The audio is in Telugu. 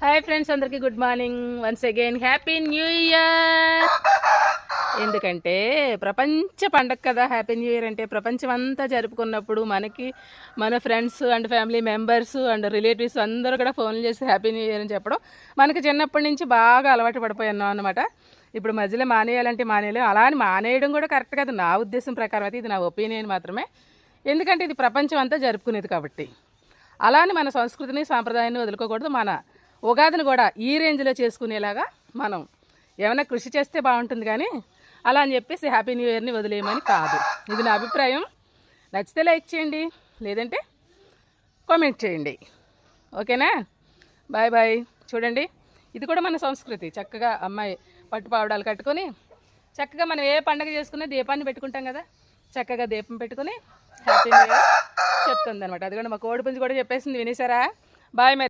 హాయ్ ఫ్రెండ్స్, అందరికీ good morning. Once again happy new year. ఎందుకంటే ప్రపంచ పండగ కదా హ్యాపీ న్యూ ఇయర్ అంటే. ప్రపంచం అంతా జరుపుకున్నప్పుడు మనకి మన friends and family members and relatives అందరూ కూడా ఫోన్లు చేసి హ్యాపీ న్యూ ఇయర్ అని చెప్పడం మనకి చిన్నప్పటి నుంచి బాగా అలవాటు పడిపోయాను అనమాట. ఇప్పుడు మధ్యలో మానేయాలంటే మానేయలేం. అలా అని మానేయడం కూడా కరెక్ట్ కాదు నా ఉద్దేశం ప్రకారం అయితే. ఇది నా ఒపీనియన్ మాత్రమే. ఎందుకంటే ఇది ప్రపంచం అంతా జరుపుకునేది కాబట్టి. అలా అని మన సంస్కృతిని సాంప్రదాయాన్ని వదులుకోకూడదు. మన ఉగాదిని కూడా ఈ రేంజ్లో చేసుకునేలాగా మనం ఏమైనా కృషి చేస్తే బాగుంటుంది. కానీ అలా అని చెప్పేసి హ్యాపీ న్యూ ఇయర్ని వదిలేయమని కాదు. ఇది నా అభిప్రాయం. నచ్చితే లైక్ చేయండి, లేదంటే కామెంట్ చేయండి. ఓకేనా? Bye bye. చూడండి, ఇది కూడా మన సంస్కృతి. చక్కగా అమ్మాయి పట్టుపావడాలు కట్టుకొని చక్కగా మనం ఏ పండగ చేసుకునే దీపాన్ని పెట్టుకుంటాం కదా, చక్కగా దీపం పెట్టుకుని హ్యాపీ న్యూ ఇయర్ చెప్తుంది అనమాట. అది కూడా మా కోడి పుంజు కూడా చెప్పేసింది, వినేశారా? బాయ్.